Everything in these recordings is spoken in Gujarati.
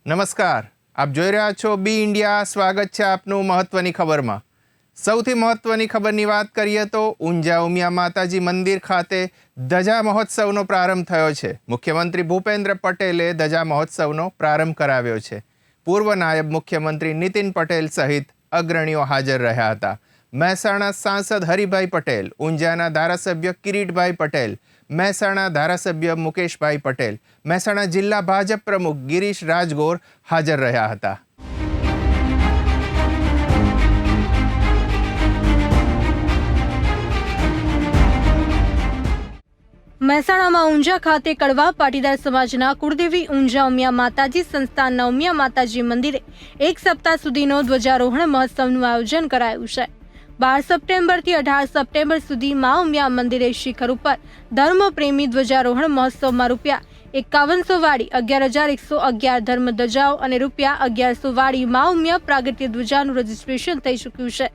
નમસ્કાર, આપ જોઈ રહ્યા છો બી ઇન્ડિયા. સ્વાગત છે આપનું મહત્વની ખબરમાં. સૌથી મહત્વની ખબરની વાત કરીએ તો ઊંઝા ઉમિયા માતાજી મંદિર ખાતે ધજા મહોત્સવનો પ્રારંભ થયો છે. મુખ્યમંત્રી ભૂપેન્દ્ર પટેલે ધજા મહોત્સવનો પ્રારંભ કરાવ્યો છે. પૂર્વ નાયબ મુખ્યમંત્રી નીતિન પટેલ સહિત અગ્રણીઓ હાજર રહ્યા હતા. મહેસાણા સાંસદ હરિભાઈ પટેલ, ઊંઝાના ધારાસભ્ય કિરીટભાઈ પટેલ, મહેસાણા ધારાસભ્ય મુકેશભાઈ પટેલ, મહેસાણા જિલ્લા ભાજપ પ્રમુખ ગિરીશ રાજગોર હાજર રહ્યા હતા. મહેસાણામાં ઊંઝા ખાતે કડવા પાટીદાર સમાજના કુળદેવી ઊંઝા ઉમિયા માતાજી સંસ્થાનના ઉમિયા માતાજી મંદિરે 1 સપ્તાહ સુધીનો ધ્વજારોહણ મહોત્સવનું આયોજન કરાયું છે. 12 સપ્ટેમ્બરથી 18 સપ્ટેમ્બર સુધી મા ઉમિયા મંદિરે શિખર ઉપર ધર્મપ્રેમી ધ્વજારોહણ મહોત્સવમાં ₹5100 વાળી 11,111 ધર્મ ધજાઓ અને ₹1100 વાળી મા ઉમિયા પ્રાગટ્ય ધ્વજાનું રજીસ્ટ્રેશન થઈ ચૂક્યું છે,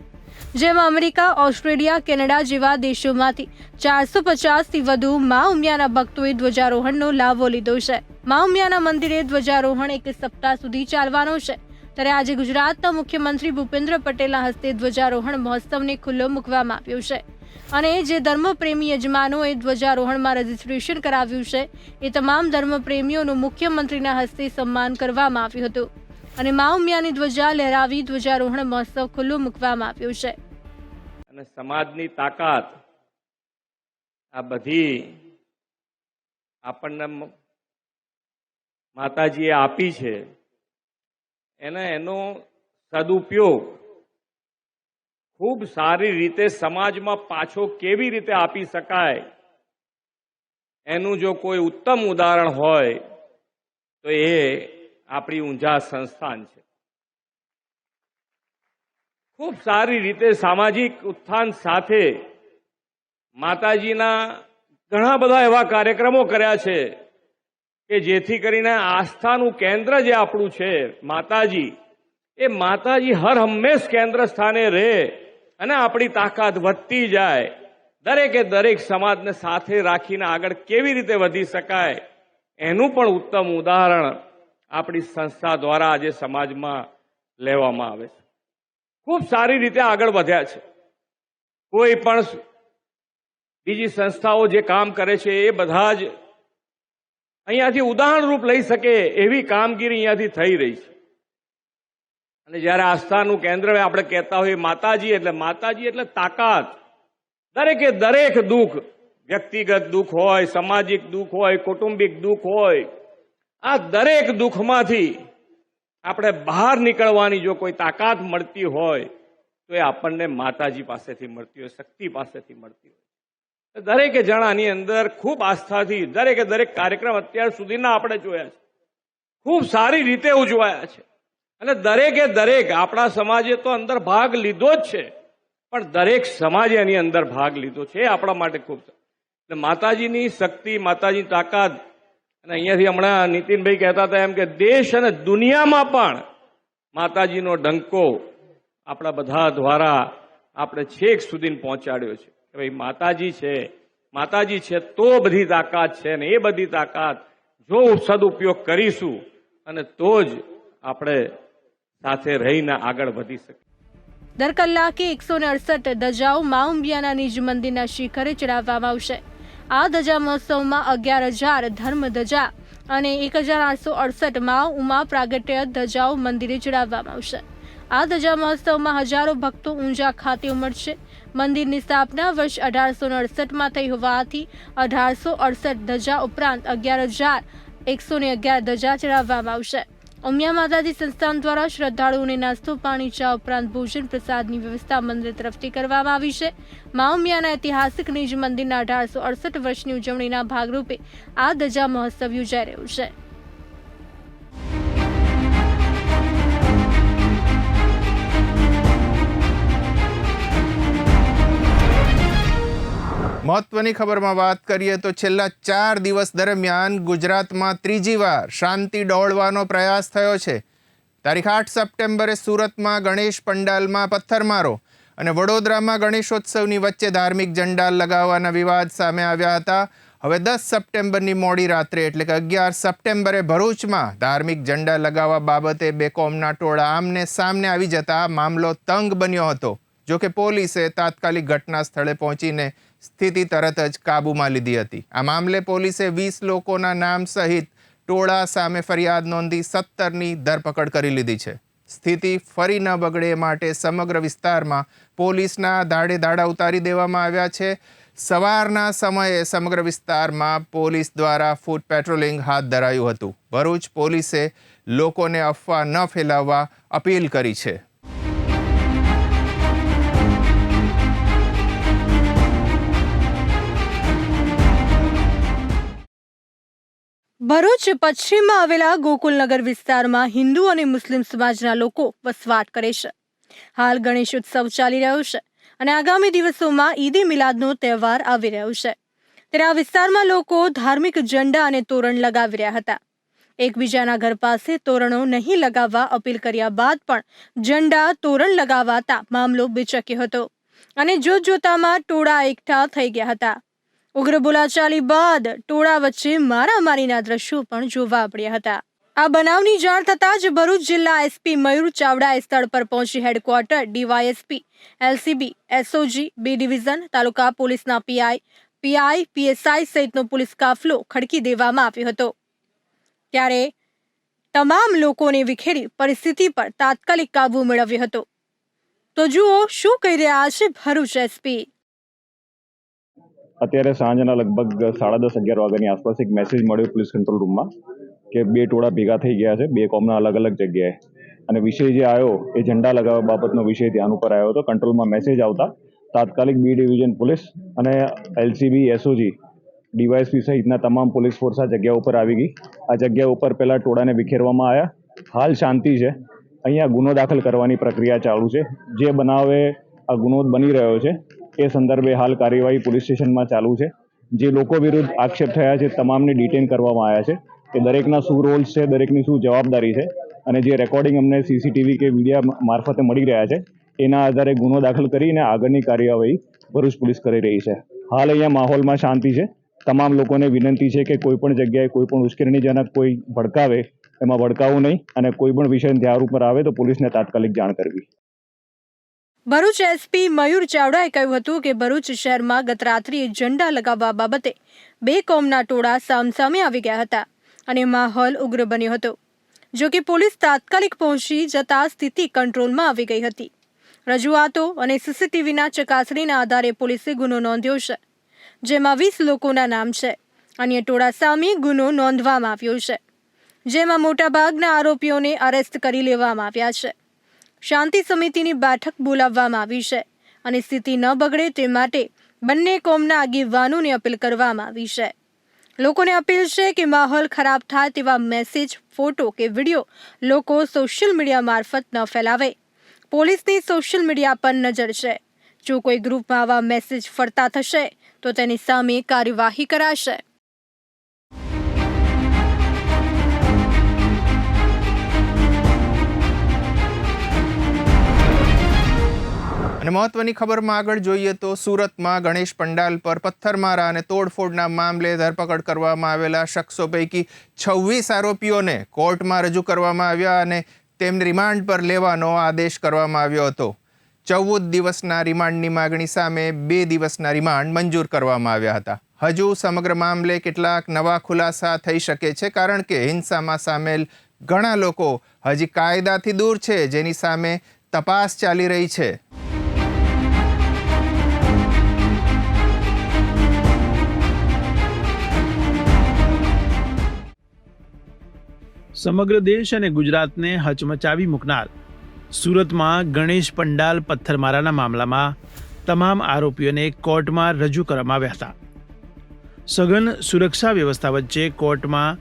જેમાં અમેરિકા, ઓસ્ટ્રેલિયા, કેનેડા જેવા દેશોમાંથી 450થી વધુ મા ઉમિયાના ભક્તોએ ધ્વજારોહણનો લાભો લીધો છે. મા ઉમિયાના મંદિરે ધ્વજારોહણ 1 સપ્તાહ સુધી ચાલવાનો છે. ત્યારે આજે ગુજરાતના મુખ્યમંત્રી ભૂપેન્દ્ર પટેલના હસ્તે ધ્વજારોહણ મહોત્સવને ખુલ્લો મૂકવામાં આવ્યો છે અને જે ધર્મપ્રેમી યજમાનોએ ધ્વજારોહણમાં રજીસ્ટ્રેશન કરાવ્યું છે એ તમામ ધર્મપ્રેમીઓનું મુખ્યમંત્રીના હસ્તે સન્માન કરવામાં આવ્યું હતું અને મા ઉમિયાની ધ્વજા લહેરાવી ધ્વજારોહણ મહોત્સવ ખુલ્લો મૂકવામાં આવ્યો છે. અને સમાજની તાકાત આ બધી આપણને માતાજીએ આપી છે, એનો સદુપયોગ ખૂબ સારી રીતે સમાજમાં પાછો કેવી રીતે આપી શકાય એનું જો કોઈ ઉત્તમ ઉદાહરણ હોય તો એ આપણી ઊંઝા સંસ્થાન છે. ખૂબ સારી રીતે સામાજિક ઉત્થાન સાથે માતાજીના ઘણા બધા એવા કાર્યક્રમો કર્યા છે કે જેથી કરીને આસ્થાનું કેન્દ્ર જે આપણું છે માતાજી, એ માતાજી હર હંમેશ કેન્દ્ર સ્થાને રહે અને આપણી તાકાત વધતી જાય. દરેકે દરેક સમાજને સાથે રાખીને આગળ કેવી રીતે વધી શકાય એનું પણ ઉત્તમ ઉદાહરણ આપણી સંસ્થા દ્વારા આજે સમાજમાં લેવામાં આવે છે. ખૂબ સારી રીતે આગળ વધ્યા છે. કોઈ પણ બીજી સંસ્થાઓ જે કામ કરે છે એ બધા જ અહીંયાથી ઉદાહરણરૂપ લઈ શકે એવી કામગીરી અહીંયાથી થઈ રહી છે. અને જ્યારે આસ્થાનું કેન્દ્ર આપણે કહેતા હોઈએ માતાજી એટલે તાકાત. દરેકે દરેક દુઃખ, વ્યક્તિગત દુઃખ હોય, સામાજિક દુઃખ હોય, કૌટુંબિક દુઃખ હોય, આ દરેક દુઃખમાંથી આપણે બહાર નીકળવાની જો કોઈ તાકાત મળતી હોય તો એ આપણને માતાજી પાસેથી મળતી હોય, શક્તિ પાસેથી મળતી હોય. દરેકે જણાની અંદર ખૂબ આસ્થાથી દરેકે દરેક કાર્યક્રમ અત્યાર સુધીના આપણે જોયા છે, ખૂબ સારી રીતે ઉજવાયા છે. અને દરેકે દરેક આપણા સમાજે તો અંદર ભાગ લીધો જ છે, પણ દરેક સમાજે એની અંદર ભાગ લીધો છે. એ આપણા માટે ખૂબ એટલે માતાજીની શક્તિ, માતાજીની તાકાત. અને અહીંયાથી હમણાં નીતિનભાઈ કહેતા હતા એમ કે દેશ અને દુનિયામાં પણ માતાજીનો ડંકો આપણા બધા દ્વારા આપણે છેક સુધી પહોંચાડ્યો છે કે ભાઈ માતાજી છે તો બધી તાકાત છે. ને એ બધી તાકાત જો સદુપયોગ કરીશું અને તો જ આપણે સાથે રહીને આગળ વધી શકીએ. દર કલાકે 168 ધજાઓ મા ઉમિયાના નિજ મંદિરના શિખરે ચડાવવામાં આવશે. આ ધજા મહોત્સવમાં 11,000 ધર્મ ધજા અને 1,868 મા ઉમા પ્રાગટ્ય ધજાઓ મંદિરે ચડાવવામાં આવશે. આ ધજા મહોત્સવમાં હજારો ભક્તો ઊંઝા ખાતે ઉમટશે. મંદિરની સ્થાપના વર્ષ 1868માં થઈ હોવાથી 1868 ધજા ઉપરાંત 11,111 ધજા ચડાવવામાં આવશે. ઉમિયા માતાજી સંસ્થાન દ્વારા શ્રદ્ધાળુઓને નાસ્તો, પાણી, ચા ઉપરાંત ભોજન પ્રસાદની વ્યવસ્થા મંદિર તરફથી કરવામાં આવી છે. મા ઉમિયાના ઐતિહાસિક નિજ મંદિરના 1868 વર્ષની ઉજવણીના ભાગરૂપે આ ધજા મહોત્સવ યોજાઈ રહ્યો છે. મહત્વની ખબરમાં વાત કરીએ તો છેલ્લા 4 દિવસ દરમિયાન ગુજરાતમાં ત્રીજી વાર શાંતિ ડહોળવાનો પ્રયાસ થયો છે. તારીખ 8 સપ્ટેમ્બરે સુરતમાં ગણેશ પંડાલમાં પથ્થરમારો અને વડોદરામાં ગણેશોત્સવની વચ્ચે ધાર્મિક ઝંડા લગાવવાના વિવાદ સામે આવ્યા હતા. હવે 10 સપ્ટેમ્બરની મોડી રાત્રે એટલે કે 11 સપ્ટેમ્બરે ભરૂચમાં ધાર્મિક ઝંડા લગાવવા બાબતે બે કોમના ટોળા આમને સામને આવી જતા મામલો તંગ બન્યો હતો. જો કે પોલીસે તાત્કાલિક ઘટના સ્થળે પહોંચીને સ્થિતિ તરત જ કાબૂમાં લીધી હતી. આ મામલે પોલીસે 20 લોકોના નામ સહિત ટોળા સામે ફરિયાદ નોંધી 17ની ધરપકડ કરી લીધી છે. સ્થિતિ ફરી ન બગડે માટે સમગ્ર વિસ્તારમાં પોલીસના દાડે દાડા ઉતારી દેવામાં આવ્યા છે. સવારના સમયે સમગ્ર વિસ્તારમાં પોલીસ દ્વારા ફૂટ પેટ્રોલિંગ હાથ ધરાયું હતું. ભરૂચ પોલીસે લોકોને અફવા ન ફેલાવવા અપીલ કરી છે. ભરૂચ પશ્ચિમમાં આવેલા ગોકુલનગર વિસ્તારમાં હિન્દુ અને મુસ્લિમ સમાજના લોકો વસવાટ કરે છે. હાલ ગણેશ ઉત્સવ ચાલી રહ્યો છે અને આગામી દિવસોમાં ઈદે મિલાદનો તહેવાર આવી રહ્યો છે. ત્યારે આ વિસ્તારમાં લોકો ધાર્મિક ઝંડા અને તોરણ લગાવી રહ્યા હતા. એકબીજાના ઘર પાસે તોરણો નહીં લગાવવા અપીલ કર્યા બાદ પણ ઝંડા તોરણ લગાવાતા મામલો બેચક્યો હતો અને જોતજોતામાં ટોળા એકઠા થઈ ગયા હતા. ઉગ્ર બોલાચાલી બાદ ટોળા વચ્ચે મારામારીના દ્રશ્યો પણ જોવા મળ્યા હતા. આ બનાવની જાણ થતાં જ ભરૂચ જિલ્લા એસપી મયુર ચાવડાએ સ્થળ પર પહોંચી headquarter DYSP, LCB, SOG, B division, taluka પોલીસના પીઆઈ, પીએસઆઈ સહિતનો પોલીસ કાફલો ખડકી દેવામાં આવ્યો હતો. ત્યારે તમામ લોકોને વિખેરી પરિસ્થિતિ પર તાત્કાલિક કાબુ મેળવ્યો હતો. તો જુઓ શું કહી રહ્યા છે ભરૂચ એસપી. અત્યારે સાંજના લગભગ 10:30-11 વાગ્યાની આસપાસ એક મેસેજ મળ્યો પોલીસ કંટ્રોલ રૂમમાં કે બે ટોળા ભેગા થઈ ગયા છે બે કોમના અલગ અલગ જગ્યાએ, અને વિષય જે આવ્યો એ ઝંડા લગાવવા બાબતનો વિષય ધ્યાન ઉપર આવ્યો હતો. કંટ્રોલમાં મેસેજ આવતા તાત્કાલિક બી ડિવિઝન પોલીસ અને એલસીબી, એસઓજી, ડીવાયએસપી સહિતના તમામ પોલીસ ફોર્સ આ જગ્યા ઉપર આવી ગઈ. આ જગ્યા ઉપર પહેલાં ટોળાને વિખેરવામાં આવ્યા. હાલ શાંતિ છે. અહીંયા ગુનો દાખલ કરવાની પ્રક્રિયા ચાલુ છે. જે બનાવે આ ગુનો બની રહ્યો છે એ સંદર્ભે હાલ કાર્યવાહી પોલીસ સ્ટેશનમાં ચાલુ છે. જે લોકો વિરુદ્ધ આક્ષેપ થયા છે તમામને ડિટેન કરવામાં આવ્યા છે. કે દરેકના શું રોલ્સ છે, દરેકની શું જવાબદારી છે, અને જે રેકોર્ડિંગ અમને સીસીટીવી કે મીડિયા મારફતે મળી રહ્યા છે એના આધારે ગુનો દાખલ કરીને આગળની કાર્યવાહી ભરૂચ પોલીસ કરી રહી છે. હાલ અહીંયા માહોલમાં શાંતિ છે. તમામ લોકોને વિનંતી છે કે કોઈ પણ જગ્યાએ કોઈ પણ ઉશ્કેરણીજનક કોઈ ભડકાવે એમાં ભડકાવવું નહીં, અને કોઈ પણ વિષય ધ્યાન ઉપર આવે તો પોલીસને તાત્કાલિક જાણ કરવી. ભરૂચ એસપી મયુર ચાવડાએ કહ્યું હતું કે ભરૂચ શહેરમાં ગત રાત્રિએ ઝંડા લગાવવા બાબતે બે કોમના ટોળા સામસામે આવી ગયા હતા અને માહોલ ઉગ્ર બન્યો હતો. જો કે પોલીસ તાત્કાલિક પહોંચી જતા સ્થિતિ કંટ્રોલમાં આવી ગઈ હતી. રજૂઆતો અને સીસીટીવીના ચકાસણીના આધારે પોલીસે ગુનો નોંધ્યો છે, જેમાં 20 લોકોના નામ છે. અન્ય ટોળા સામે ગુનો નોંધવામાં આવ્યો છે, જેમાં મોટાભાગના આરોપીઓને અરેસ્ટ કરી લેવામાં આવ્યા છે. શાંતિ સમિતિની બેઠક બોલાવવામાં આવી છે અને સ્થિતિ ન બગડે તે માટે બંને કોમના આગેવાનોને અપીલ કરવામાં આવી છે. લોકોને અપીલ છે કે માહોલ ખરાબ થાય તેવા મેસેજ, ફોટો કે વિડીયો લોકો સોશિયલ મીડિયા મારફત ન ફેલાવે. પોલીસની સોશિયલ મીડિયા પર નજર છે. જો કોઈ ગ્રુપમાં આવા મેસેજ ફરતા થશે તો તેની સામે કાર્યવાહી કરાશે. અને મહત્વની ખબરમાં આગળ જોઈએ તો સુરતમાં ગણેશ પંડાલ પર પથ્થરમારા અને તોડફોડના મામલે ધરપકડ કરવામાં આવેલા શખ્સો પૈકી 26 આરોપીઓને કોર્ટમાં રજૂ કરવામાં આવ્યા અને તેમને રિમાન્ડ પર લેવાનો આદેશ કરવામાં આવ્યો હતો. 14 દિવસના રિમાન્ડની માગણી સામે 2 દિવસના રિમાન્ડ મંજૂર કરવામાં આવ્યા હતા. હજુ સમગ્ર મામલે કેટલાક નવા ખુલાસા થઈ શકે છે, કારણ કે હિંસામાં સામેલ ઘણા લોકો હજી કાયદાથી દૂર છે, જેની સામે તપાસ ચાલી રહી છે. સમગ્ર દેશ અને ગુજરાતને હચમચાવી મૂકનાર સુરતમાં ગણેશ પંડાલ પથ્થરમારાના મામલામાં તમામ આરોપીઓને કોર્ટમાં રજૂ કરવામાં આવ્યા હતા. સઘન સુરક્ષા વ્યવસ્થા વચ્ચે કોર્ટમાં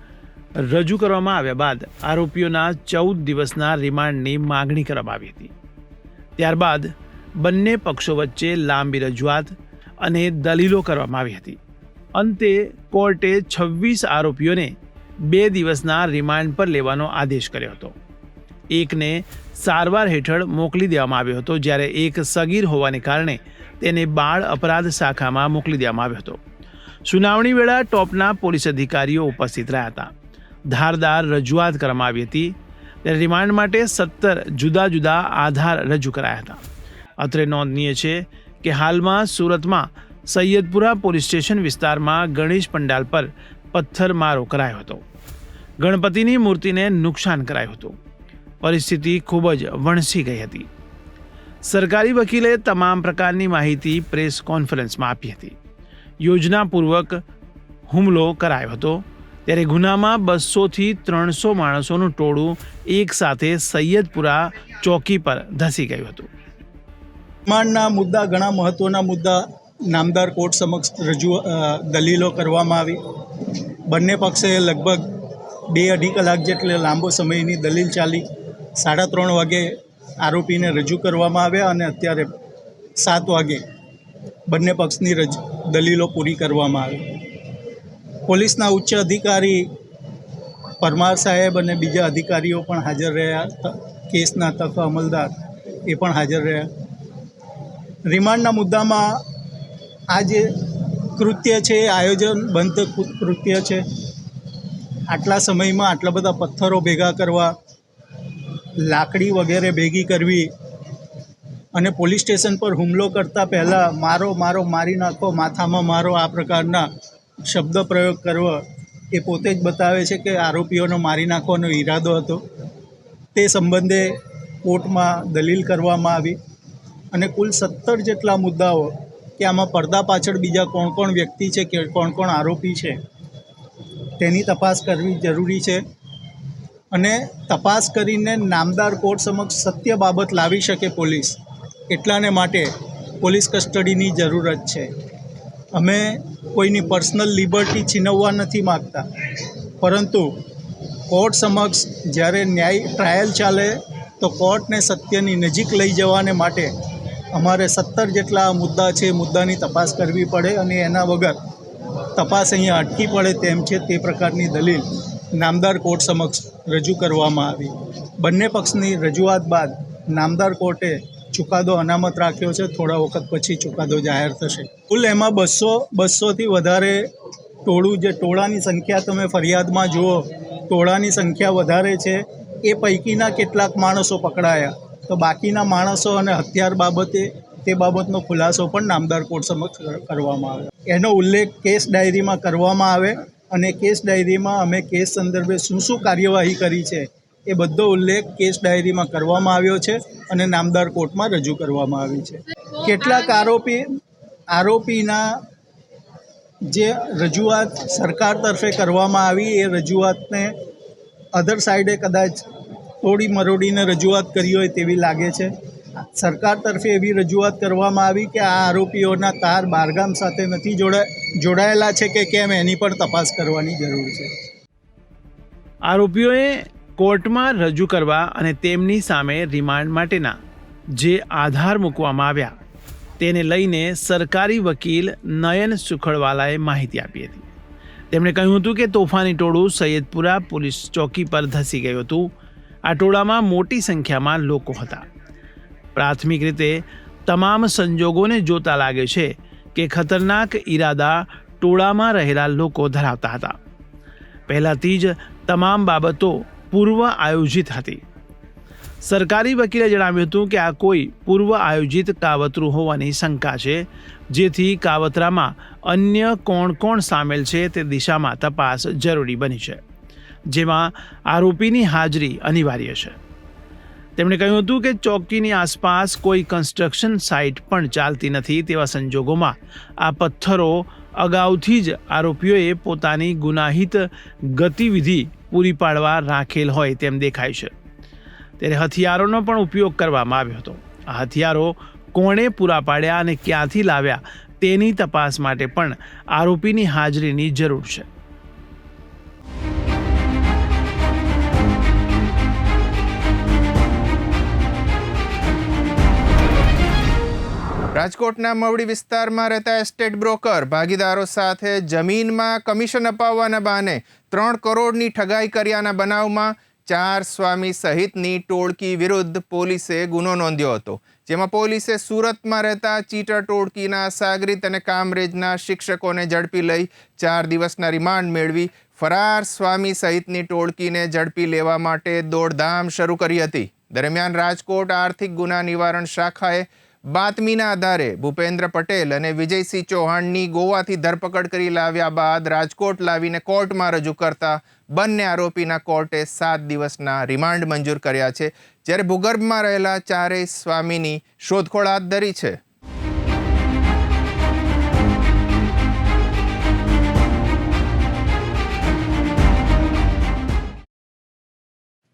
રજૂ કરવામાં આવ્યા બાદ આરોપીઓના 14 દિવસના રિમાન્ડની માગણી કરવામાં આવી હતી. ત્યારબાદ બંને પક્ષો વચ્ચે લાંબી રજૂઆત અને દલીલો કરવામાં આવી હતી. અંતે કોર્ટે 26 આરોપીઓને 2 દિવસના રિમાન્ડ પર લેવાનો આદેશ કર્યો હતો. એકને સારવાર હેઠળ મોકલી દેવામાં આવ્યો હતો, જ્યારે એક સગીર હોવાને કારણે તેને બાળ અપરાધ શાખામાં મોકલી દેવામાં આવ્યો હતો. સુનાવણી વેળા ટોપના પોલીસ અધિકારીઓ ઉપસ્થિત રહ્યા હતા. ધારદાર રજૂઆત કરવામાં આવી હતી. ત્યારે રિમાન્ડ માટે 17 જુદા જુદા આધાર રજૂ કરાયા હતા. અત્રે નોંધનીય છે કે હાલમાં સુરતમાં સૈયદપુરા પોલીસ સ્ટેશન વિસ્તારમાં ગણેશ પંડાલ પર પથ્થરમારો કરાયો હતો. ગણપતિની મૂર્તિને નુકસાન કરાયું હતું. પરિસ્થિતિ ખૂબ જ વણસી ગઈ હતી. સરકારી વકીલે તમામ પ્રકારની માહિતી પ્રેસ કોન્ફરન્સમાં આપી હતી. યોજનાપૂર્વક હુમલો કરાયો હતો. ત્યારે ગુનામાં 200થી 300 માણસોનું ટોળું એક સાથે સૈયદપુરા ચોકી પર ધસી ગયું હતું. રિમાન્ડના મુદ્દા ઘણા મહત્ત્વના મુદ્દા નામદાર કોર્ટ સમક્ષ દલીલો કરવામાં આવી. બંને પક્ષે લગભગ 2-2.5 કલાક જેટલે લાંબો સમયની દલીલ ચાલી. 3:30 વાગે આરોપીને રજૂ કરવામાં આવ્યા અને અત્યારે 7 વાગે બંને પક્ષની દલીલો પૂરી કરવામાં આવી. પોલીસના ઉચ્ચ અધિકારી પરમાર સાહેબ અને બીજા અધિકારીઓ પણ હાજર રહ્યા. કેસના તક અમલદાર એ પણ હાજર રહ્યા. રિમાન્ડના મુદ્દામાં આ જે કૃત્ય છે એ આયોજનબદ્ધ કૃત્ય છે. આટલા સમયમાં આટલા બધા પથ્થરો ભેગા કરવા, લાકડી વગેરે ભેગી કરવી અને પોલીસ સ્ટેશન પર હુમલો કરતાં પહેલાં મારો મારો મારી નાખો, માથામાં મારો, આ પ્રકારના શબ્દ પ્રયોગ કરવો એ પોતે જ બતાવે છે કે આરોપીઓનો મારી નાખવાનો ઈરાદો હતો. તે સંબંધે કોર્ટમાં દલીલ કરવામાં આવી અને કુલ 17 જેટલા મુદ્દાઓ કે આમાં પડદા પાછળ બીજા કોણ કોણ વ્યક્તિ છે કે કોણ કોણ આરોપી છે તેની તપાસ કરવી જરૂરી છે અને તપાસ કરીને નામદાર કોર્ટ સમક્ષ સત્ય બાબત લાવી શકે પોલીસ, એટલાને માટે પોલીસ કસ્ટડીની જરૂરત છે. અમે કોઈની પર્સનલ લિબર્ટી છીનવવા નથી માગતા, પરંતુ કોર્ટ સમક્ષ જ્યારે ટ્રાયલ ચાલે તો કોર્ટને સત્યની નજીક લઈ જવાને માટે અમારે 17 જેટલા મુદ્દા છે, મુદ્દાની તપાસ કરવી પડે અને એના વગર તપાસ અહીંયા અટકી પડે તેમ છે. તે પ્રકારની દલીલ નામદાર કોર્ટ સમક્ષ રજૂ કરવામાં આવી. બંને પક્ષની રજૂઆત બાદ નામદાર કોર્ટે ચુકાદો અનામત રાખ્યો છે. થોડા વખત પછી ચુકાદો જાહેર થશે. કુલ એમાં 200થી વધારે ટોળું, જે ટોળાની સંખ્યા તમે ફરિયાદમાં જુઓ, ટોળાની સંખ્યા વધારે છે. એ પૈકીના કેટલાક માણસો પકડાયા, તો બાકીના માણસો અને હથિયાર બાબતે તે બાબતનો ખુલાસો પણ નામદાર કોર્ટ સમક્ષ કરવામાં આવે. એનો ઉલ્લેખ કેસ ડાયરીમાં કરવામાં આવે અને કેસ ડાયરીમાં અમે કેસ સંદર્ભે શું શું કાર્યવાહી કરી છે એ બધો ઉલ્લેખ કેસ ડાયરીમાં કરવામાં આવ્યો છે અને નામદાર કોર્ટમાં રજૂ કરવામાં આવી છે. કેટલાક આરોપીના જે રજૂઆત સરકાર તરફે કરવામાં આવી એ રજૂઆતને અધર સાઈડે કદાચ થોડી મરોડીને રજૂઆત કરી હોય તેવી લાગે છે. સરકાર તરફે એવી રજૂઆત કરવામાં આવી કે આ આરોપીઓના તાર બહારગામ સાથે નથી જોડાયેલા છે કે કેમ, એની પણ તપાસ કરવાની જરૂર છે. આરોપીઓએ કોર્ટમાં રજૂ કરવા અને તેમની સામે રિમાન્ડ માટેના જે આધાર મૂકવામાં આવ્યા તેને લઈને સરકારી વકીલ નયન સુખડવાલાએ માહિતી આપી હતી. તેમણે કહ્યું હતું કે તોફાની ટોળું સૈયદપુરા પોલીસ ચોકી પર ધસી ગયું હતું. આ ટોળામાં મોટી સંખ્યામાં લોકો હતા. પ્રાથમિક રીતે તમામ સંજોગોને જોતા લાગે છે કે ખતરનાક ઈરાદા ટોળામાં રહેલા લોકો ધરાવતા હતા. પહેલાંથી જ તમામ બાબતો પૂર્વ આયોજિત હતી. સરકારી વકીલે જણાવ્યું હતું કે આ કોઈ પૂર્વ આયોજિત કાવતરું હોવાની શંકા છે, જેથી કાવતરામાં અન્ય કોણ કોણ સામેલ છે તે દિશામાં તપાસ જરૂરી બની છે, જેમાં આરોપીની હાજરી અનિવાર્ય છે. તેમણે કહ્યું હતું કે ચોકીની આસપાસ કોઈ કન્સ્ટ્રક્શન સાઇટ પણ ચાલતી નથી. તેવા સંજોગોમાં આ પથ્થરો અગાઉથી જ આરોપીઓએ પોતાની ગુનાહિત ગતિવિધિ પૂરી પાડવા રાખેલ હોય તેમ દેખાય છે. ત્યારે હથિયારોનો પણ ઉપયોગ કરવામાં આવ્યો હતો. આ હથિયારો કોણે પૂરા પાડ્યા અને ક્યાંથી લાવ્યા તેની તપાસ માટે પણ આરોપીની હાજરીની જરૂર છે. રાજકોટના મવડી વિસ્તારમાં રહેતા એસ્ટેટ બ્રોકર ભાગીદારો સાથે જમીનમાં કમિશન અપાવવાના બહાને 3 કરોડની ઠગાઈ કર્યાના બનાવમાં 4 સ્વામી સહિતની ટોળકી વિરુદ્ધ પોલીસે ગુનો નોંધ્યો હતો, જેમાં પોલીસે સુરતમાં રહેતા ચીટર ટોળકીના સાગરીત અને કામરેજના શિક્ષકોને ઝડપી લઈ 4 દિવસના રિમાન્ડ મેળવી ફરાર સ્વામી સહિતની ટોળકીને ઝડપી લેવા માટે દોડધામ શરૂ કરી હતી. દરમિયાન રાજકોટ આર્થિક ગુના નિવારણ શાખાએ બાતમીના આધારે ભૂપેન્દ્ર પટેલ અને વિજયસિંહ ચૌહાણની ગોવાથી ધરપકડ કરી લાવ્યા બાદ રાજકોટ લાવીને કોર્ટમાં રજૂ કરતા બંને આરોપીના કોર્ટે 7 દિવસના રિમાન્ડ મંજૂર કર્યા છે, જ્યારે ભૂગર્ભમાં રહેલા 4 સ્વામીની શોધખોળ હાથ ધરી છે.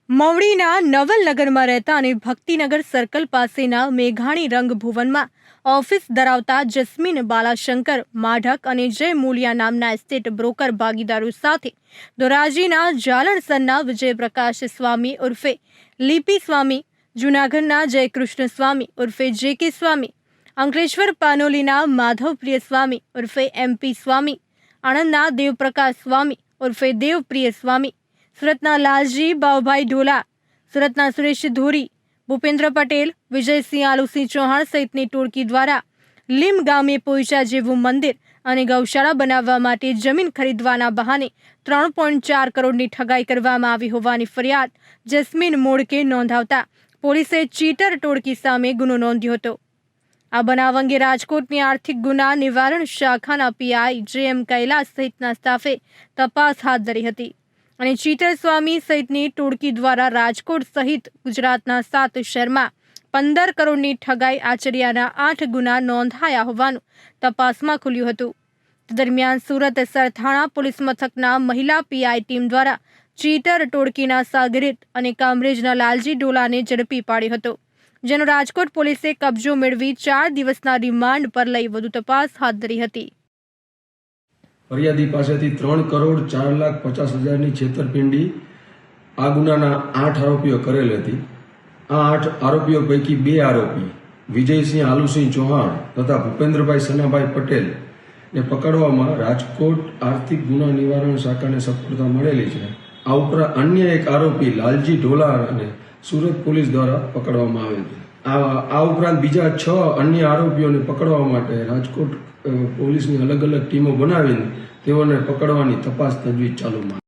મવડીના નવલનગરમાં રહેતા અને ભક્તિનગર સર્કલ પાસેના મેઘાણી રંગભુવનમાં ઓફિસ ધરાવતા જસ્મીન બાલાશંકર માઢક અને જય મૂલિયા નામના એસ્ટેટ બ્રોકર ભાગીદારો સાથે ધોરાજીના જાલણસરના વિજયપ્રકાશ સ્વામી ઉર્ફે લીપી સ્વામી, જૂનાગઢના જયકૃષ્ણ સ્વામી ઉર્ફે જે.કે. સ્વામી, અંકલેશ્વર પાનોલીના માધવપ્રિય સ્વામી ઉર્ફે એમ.પી. સ્વામી, આણંદના દેવપ્રકાશ સ્વામી ઉર્ફે દેવપ્રિય સ્વામી, સુરતના લાલજી બાવભાઈ ઢોલા, સુરતના સુરેશ ધોરી, ભૂપેન્દ્ર પટેલ, વિજયસિંહ આલુસિંહ ચૌહાણ સહિતની ટોળકી દ્વારા લીમ ગામે પોઈચા જેવું મંદિર અને ગૌશાળા બનાવવા માટે જમીન ખરીદવાના બહાને 3.4 કરોડની ઠગાઈ કરવામાં આવી હોવાની ફરિયાદ જસ્મીન મોડકે નોંધાવતા પોલીસે ચીટર ટોળકી સામે ગુનો નોંધ્યો હતો. આ બનાવ અંગે રાજકોટની આર્થિક ગુના નિવારણ શાખાના પીઆઈ જે.એમ. કૈલાસ સહિતના સ્ટાફે તપાસ હાથ ધરી હતી અને ચીટર સ્વામી સહિતની ટોળકી દ્વારા રાજકોટ સહિત ગુજરાતના 7 શહેરમાં 15 કરોડની ઠગાઈ આચર્યાના 8 ગુના નોંધાયા હોવાનું તપાસમાં ખુલ્યું હતું. દરમિયાન સુરત સરથાણા પોલીસ મથકના મહિલા પીઆઈ ટીમ દ્વારા ચીટર ટોળકીના સાગરીત અને કામરેજના લાલજી ઢોલાને ઝડપી પાડ્યો હતો, જેનો રાજકોટ પોલીસે કબજો મેળવી 4 દિવસના રિમાન્ડ પર લઈ વધુ તપાસ હાથ ધરી હતી. ફરિયાદી પાસેથી 3,04,50,000ની છેતરપિંડી આ ગુનાના 8 આરોપીઓ કરેલ હતી. આ 8 આરોપીઓ પૈકી 2 આરોપી વિજયસિંહ આલુસિંહ ચૌહાણ તથા ભૂપેન્દ્રભાઈ સનાભાઈ પટેલ ને પકડવામાં રાજકોટ આર્થિક ગુના નિવારણ શાખાને સફળતા મળેલી છે. આ ઉપરાંત અન્ય એક આરોપી લાલજી ઢોલા અને સુરત પોલીસ દ્વારા પકડવામાં આવેલ છે. આ ઉપરાંત બીજા 6 અન્ય આરોપીઓને પકડવા માટે રાજકોટ પોલીસની અલગ અલગ ટીમો બનાવીને તેઓને પકડવાની તપાસ તજવીજ ચાલુમાં.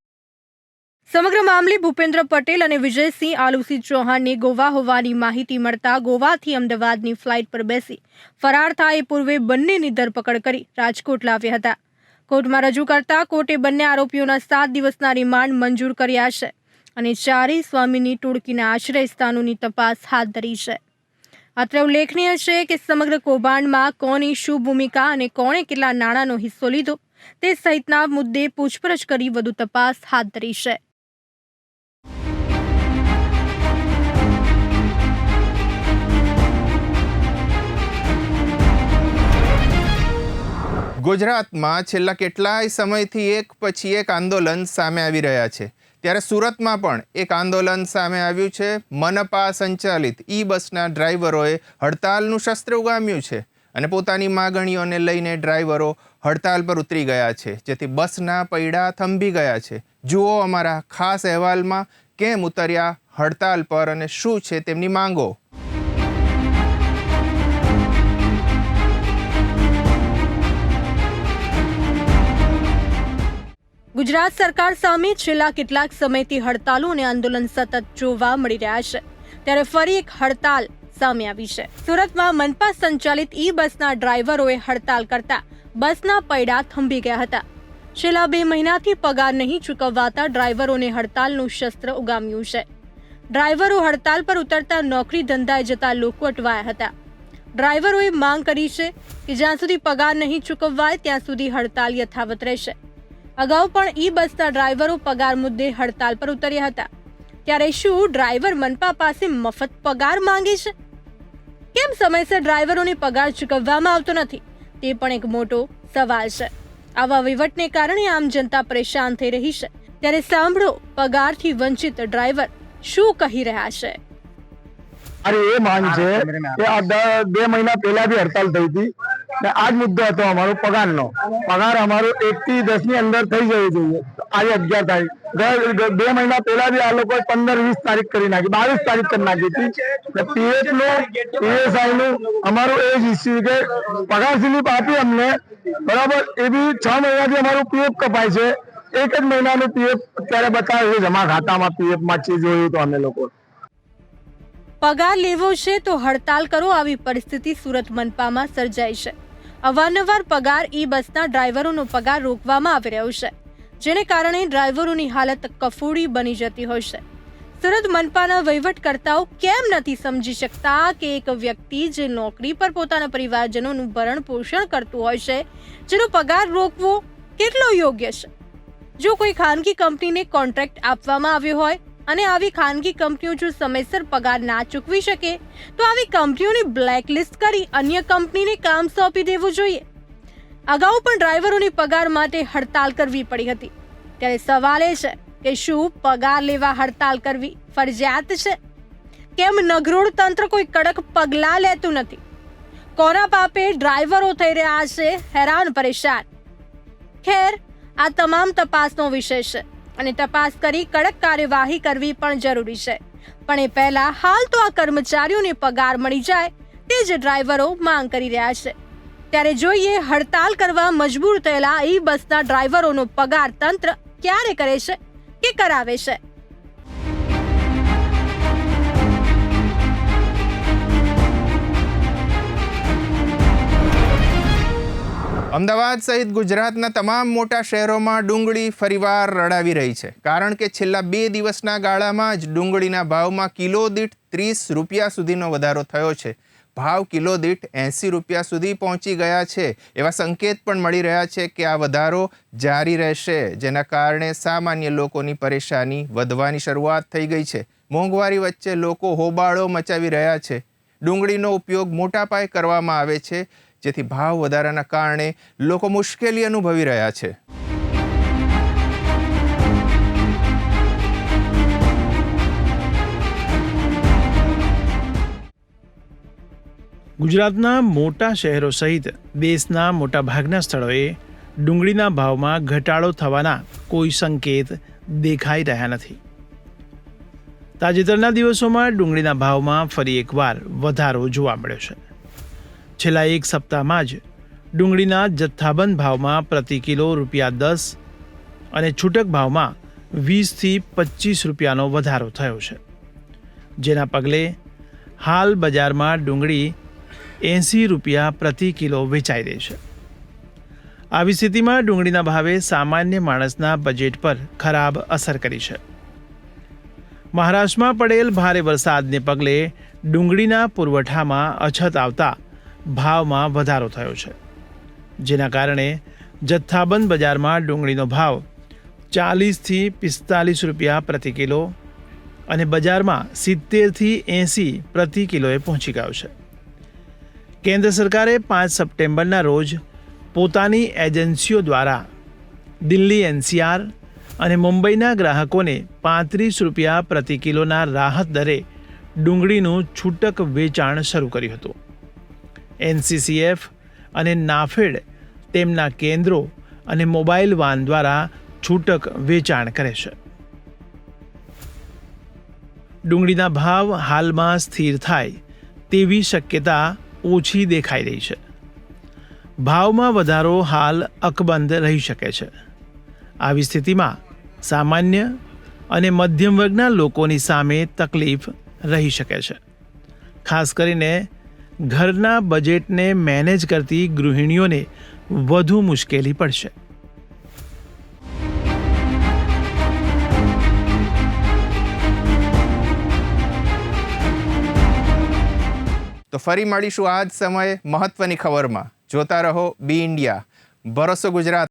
સમગ્ર મામલે ભૂપેન્દ્ર પટેલ અને વિજયસિંહ આલુસિંહ ચૌહાણની ગોવા હોવાની માહિતી મળતા ગોવાથી અમદાવાદની ફ્લાઇટ પર બેસી ફરાર થાય એ પૂર્વે બંનેની ધરપકડ કરી રાજકોટ લાવ્યા હતા. કોર્ટમાં રજૂ કરતા કોર્ટે બંને આરોપીઓના 7 દિવસના રિમાન્ડ મંજૂર કર્યા છે અને 4 સ્વામીની ટોળકીના આશ્રય સ્થાનોની તપાસ હાથ ધરી છે. અત્રે ઉલ્લેખનીય છે કે સમગ્ર કૌભાંડમાં કોની શું ભૂમિકા અને કોણે કેટલા નાણાંનો હિસ્સો લીધો તે સહિતના મુદ્દે પૂછપરછ કરી વધુ તપાસ હાથ ધરી છે. ગુજરાતમાં છેલ્લા કેટલાય સમયથી એક પછી એક આંદોલન સામે આવી રહ્યા છે, ત્યારે સુરતમાં પણ એક આંદોલન સામે આવ્યું છે. મનપા સંચાલિત બસના ડ્રાઈવરોએ હડતાલનું શસ્ત્ર ઉગામ્યું છે અને પોતાની માગણીઓને લઈને ડ્રાઈવરો હડતાલ પર ઉતરી ગયા છે, જેથી બસના પૈડા થંભી ગયા છે. જુઓ અમારા ખાસ અહેવાલમાં કેમ ઉતર્યા હડતાલ પર અને શું છે તેમની માંગો. ગુજરાત સરકાર સામે છેલ્લા કેટલાક સમયથી હડતાલો અને આંદોલન સતત જોવા મળી રહ્યા છે, ત્યારે ફરી એક હડતાલ સામે આવી છે. સુરતમાં મનપા સંચાલિત બસના ડ્રાઈવરોએ હડતાલ કરતા બસના પૈડા થંભી ગયા હતા. છેલ્લા 2 મહિનાથી પગાર નહીં ચૂકવાતા ડ્રાઈવરોને હડતાલનું શસ્ત્ર ઉગામ્યું છે. ડ્રાઈવરો હડતાલ પર ઉતરતા નોકરી ધંધાએ જતા લોકો અટવાયા હતા. ડ્રાઈવરોએ માંગ કરી છે કે જ્યાં સુધી પગાર નહીં ચૂકવાય ત્યાં સુધી હડતાલ યથાવત રહેશે. અગાઉ પણ બસના ડ્રાઈવરો પગાર મુદ્દે હડતાલ પર ઉતર્યા હતા, ત્યારે શું ડ્રાઈવર મનપા પાસે મફત પગાર માંગે છે? કેમ સમયસર ડ્રાઈવરોને પગાર ચૂકવવામાં આવતો નથી તે પણ એક મોટો સવાલ છે. આવા વહીવટને કારણે આમ જનતા પરેશાન થઈ રહી છે, ત્યારે સાંભળો પગારથી વંચિત ડ્રાઈવર શું કહી રહ્યા છે. અરે એ માંગ છે કે આ 2 મહિના પહેલા બી હડતાલ થઈ હતી ને આ જ મુદ્દો હતો અમારો પગારનો. પગાર અમારો 1 થી 10 ની અંદર થઈ જવું જોઈએ. આજે 11 તારીખ, 2 મહિના પહેલા બી આ લોકોએ 15-20 તારીખ કરી નાખી, 22 તારીખ કરી નાખી હતી. પીએફ નું, પીએસઆઈ નું અમારું એ જ ઇસ્યુ કે પગાર સ્લીપ આપી અમને, બરાબર, એ બી 6 મહિનાથી અમારું પીએફ કપાય છે. 1 જ મહિનાનું પીએફ અત્યારે બતાવે છે જમા ખાતામાં, પીએફ માં છે જોયું તો અમે લોકો. પગાર લેવો છે તો હડતાલ કરો, આવી પરિસ્થિતિ સુરત મનપામાં સર્જાઈ છે. અવારનવાર પગાર ઈ બસના ડ્રાઈવરોનો પગાર રોકવામાં આવી રહ્યો છે, જેને કારણે ડ્રાઈવરોની હાલત કફોડી બની જતી હોય છે. સુરત મનપાના વહીવટકર્તાઓ કેમ નથી સમજી શકતા કે એક વ્યક્તિ જે નોકરી પર પોતાના પરિવારજનોનું ભરણ પોષણ કરતું હોય છે, જેનો પગાર રોકવો કેટલો યોગ્ય છે? જો કોઈ ખાનગી કંપનીને કોન્ટ્રાક્ટ આપવામાં આવ્યો હોય અને આવી ખાનગી કંપનીઓ જો સમયસર પગાર ના ચૂકવી શકે તો આવી કંપનીઓને બ્લેકલિસ્ટ કરી અન્ય કંપનીને કામ સોંપી દેવું જોઈએ. અગાઉ પણ ડ્રાઈવરોની પગાર માટે હડતાલ કરવી પડી હતી. ત્યારે સવાલ એ છે કે શું પગાર લેવા હડતાલ કરવી ફરજિયાત છે? કેમ નગરોળ તંત્ર કોઈ કડક પગલાં લેતું નથી? કોના પાપે ડ્રાઈવરો થઈ રહ્યા છે હેરાન પરેશાન? ખેર, આ તમામ તપાસનો વિષય છે અને તપાસ કરી કડક કાર્યવાહી કરવી પણ જરૂરી છે. પણ એ પહેલા હાલ તો આ કર્મચારીઓને પગાર મળી જાય તે જ ડ્રાઈવરો માંગ કરી રહ્યા છે. ત્યારે જોઈએ હડતાલ કરવા મજબૂર થયેલા ઈ બસના ડ્રાઈવરોનો પગાર તંત્ર ક્યારે કરે છે કે કરાવે છે. અમદાવાદ સહિત ગુજરાતના તમામ મોટા શહેરોમાં ડુંગળી ફરીવાર રડાવી રહી છે, કારણ કે છેલ્લા 2 દિવસના ગાળામાં જ ડુંગળીના ભાવમાં કિલો દીઠ 30 રૂપિયા સુધીનો વધારો થયો છે. ભાવ કિલો દીઠ 80 રૂપિયા સુધી પહોંચી ગયા છે. એવા સંકેત પણ મળી રહ્યા છે કે આ વધારો જારી રહેશે, જેના કારણે સામાન્ય લોકોની પરેશાની વધવાની શરૂઆત થઈ ગઈ છે. મોંઘવારી વચ્ચે લોકો હોબાળો મચાવી રહ્યા છે. ડુંગળીનો ઉપયોગ મોટા પાયે કરવામાં આવે છે, જેથી ભાવ વધારાના કારણે લોકો મુશ્કેલી અનુભવી રહ્યા છે. ગુજરાતના મોટા શહેરો સહિત દેશના મોટાભાગના સ્થળોએ ડુંગળીના ભાવમાં ઘટાડો થવાના કોઈ સંકેત દેખાઈ રહ્યા નથી. તાજેતરના દિવસોમાં ડુંગળીના ભાવમાં ફરી એકવાર વધારો જોવા મળ્યો છે. છેલ્લા 1 સપ્તાહમાં જ ડુંગળીના જથ્થાબંધ ભાવમાં પ્રતિ કિલો ₹10 અને છૂટક ભાવમાં 20 થી 25 રૂપિયાનો વધારો થયો છે, જેના પગલે હાલ બજારમાં ડુંગળી 80 રૂપિયા પ્રતિ કિલો વેચાઈ રહી છે. આવી સ્થિતિમાં ડુંગળીના ભાવે સામાન્ય માણસના બજેટ પર ખરાબ અસર કરી છે. મહારાષ્ટ્રમાં પડેલ ભારે વરસાદને પગલે ડુંગળીના પુરવઠામાં અછત આવતા ભાવમાં વધારો થયો છે, જેના કારણે જથ્થાબંધ બજારમાં ડુંગળીનો ભાવ 40 થી 45 રૂપિયા પ્રતિ કિલો અને બજારમાં 70 થી 80 પ્રતિ કિલોએ પહોંચી ગયો છે. કેન્દ્ર સરકારે 5 સપ્ટેમ્બરના રોજ પોતાની એજન્સીઓ દ્વારા દિલ્હી NCR અને મુંબઈના ગ્રાહકોને 35 રૂપિયા પ્રતિ કિલોના રાહત દરે ડુંગળીનું છૂટક વેચાણ શરૂ કર્યું હતું. NCCF અને નાફેડ તેમના કેન્દ્રો અને મોબાઈલ વાન દ્વારા છૂટક વેચાણ કરે છે. ડુંગળીના ભાવ હાલમાં સ્થિર થાય તેવી શક્યતા ઓછી દેખાઈ રહી છે. ભાવમાં વધારો હાલ અકબંધ રહી શકે છે. આવી સ્થિતિમાં સામાન્ય અને મધ્યમ વર્ગના લોકોની સામે તકલીફ રહી શકે છે. ખાસ કરીને ઘરના બજેટને મેનેજ કરતી ગૃહિણીઓને વધુ મુશ્કેલી પડશે. તો ફરી મળીશું આ જ સમયે મહત્વની ખબરમાં. જોતા રહો બી ઇન્ડિયા, ભરોસો ગુજરાત.